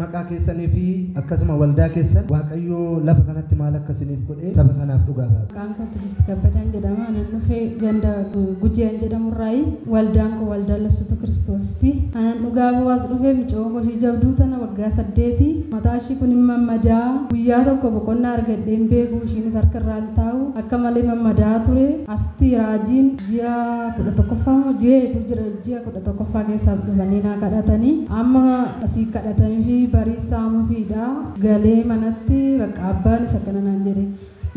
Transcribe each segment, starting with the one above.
maqaa keessanii fi akkasuma waldaa keessan Waaqayyo lafa kanatti maal akkasiniif godhee saba kanaaf dhugaa ba'a. Maqaan koo Tigist Kabbataan jedhama. Anan dhufee ganda Gujeen jedhamurraayi. Waldaan koo waldaa Labsituu Kiristoositti. Anan dhugaa bu'aas dhufee micooma koshii jabduu tana waggaa 8 mataa ishii kun mammadaa guyyaa tokko boqonnaa argadheen beeku ishiinis harka irraan taa'u akka malee mammadaa ture. Asti raajiin ji'a 11ffaa ji'a 11ffaa keessaas dhufanii naa kadhatanii amma asii kadhatanii fi barii saamusiidha galee manatti bakka abbaan isa kana naan jedhe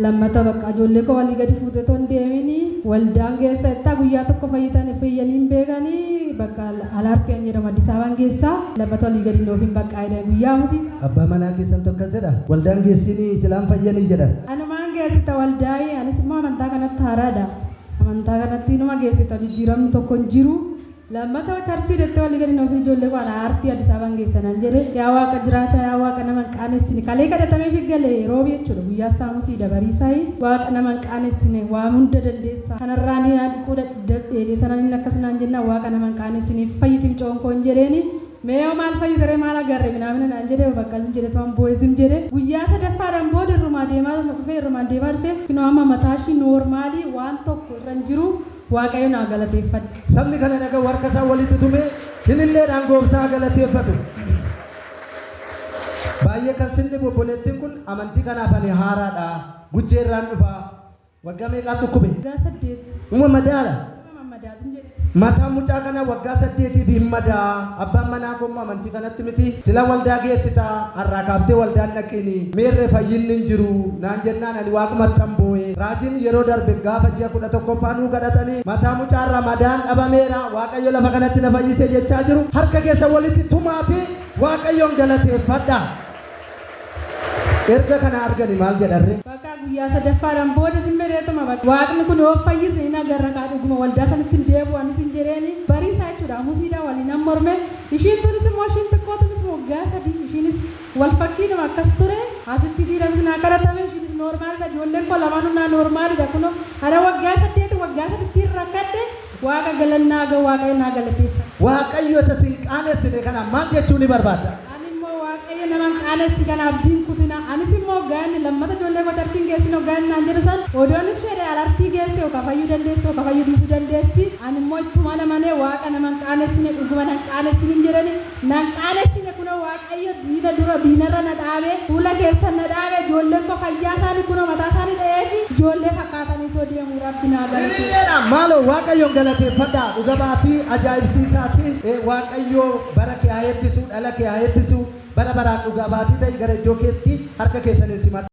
lammata bakka ijoollee koo walii gadi fuutee toon deemini waldaan keessa itti guyyaa tokko fayyaniin beekanii bakka alaarkeen jedhama Addis Ababaan keessaa lammata walii gadi noofin bakka ayida guyyaa musi abbaa manaa keessan tokko jedha waldaan geessinii islaan fayyanii jedha anumaan geessita waldaa'ii anis immoo amantaa kanatti haaraadha amantaa kanatti numa geessita jijjiiramni tokko hin jiru lammata charchii dettee walii gadi noofin ijoollee koo alaartii Addis Ababaan geessanan jedhe yaa waaqa jiraata yaa waaqa nama hin qaanessine kalee kadhatamee fi galee roobi jechuudha guyyaa saamusii dabariisaayi waaqa nama hin qaanessine waa hunda dandeessa kanarraan yaaduu dadhabee tanan akkasumaan jenna waaqa nama hin qaanessine fayyitiin coonkoon jedheeni meeyoo maal fayyadare maal agarre minaamina naan jedhe bakka hin jedhe to'an boo'eesim jedhe guyyaa sadaffaadhaan booda irrumaa deemaa dhufe kinoo amma mataashii noormaalii waan tokko irra hin jiru Waaqayyo naa galateeffadhe. Sabni kana dhagaa warqa isaa walitti tume hinilleedhaan gooftaa galateeffatu. Baay'ee kan sinni obboleettiin kun amantii kanaaf ani haaraadha. Gujjee irraan dhufa. Waggaa meeqaa dhukkube? Waggaa 8. Uma madaala? Uma madaasin jedhe. Mataa mucaa kana waggaa 8 fi madaa abbaan manaa kun amantii kanatti miti sila waldaa geessita har'aa kaaftee waldaan dhaqini meerre fayyinni hin jiru naan jennaan ani waaqumatti hamboo'e raajiin yeroo darbe gaafa ji'a 11ffaa nuu kadhatanii mataa mucaa ramadaan dhabameera Waaqayyo lafa kanatti na fayyise jechaa jiru harka keessa walitti tumaa fi Waaqayyoon galateeffadha. Erga kana argani maal jedharre? Bakka guyyaa sadaffaadhaan booda simmereetuma waaqni kun yoo fayyise hin agarra kaa dhuguma waldaa sanatti hin deebi'u anis hin jedheeni barii isaa jechuudha musiidhaan waliin an morme ishiin tunis immoo ishiin xiqqoo tunis waggaa 3 ishiinis wal fakkiidhuma akkas ture asitti ishiidhanis naa kadhatame ishiinis noormaalidha ijoolleen koo lamaanuu naa noormaalidha kunoo ana waggaa 8 waggaa 3 rakkadhe waaqa galannaa gaa waaqayyo naa galateeffa. Waaqayyo isa sin qaanessine kana maal jechuun ni barbaada? Waaqayyo nama qaanessi kana abdiin kutina anis immoo gaanni lammata ijoollee koo charchiin geessinu gaanni naan jedhu san odoon ishee alartii geesse yookaan fayyuu dandeessi yookaan fayyuu dhiisuu dandeessi ani immoo ittuma namanee waaqa nama qaanessine dhuguma nan qaanessine hin jedhani nan qaanessine kunoo Waaqayyo diina dura diinarra na dhaabee fuula keessan na dhaabee ijoolleen koo fayyaa isaanii kunoo mataa isaanii dha'ee fi ijoollee fakkaatanii too deemuu rabbi naa galateeffadha. Maaloo Waaqayyoon galateeffadha dhuga baatii ajaa'ibsiisaati Waaqayyo bara kee haa eebbisu dhala kee haa eebbisu bara baraan dhugaa baatii ta'e gara iddoo keetti harka keessaniin simadha.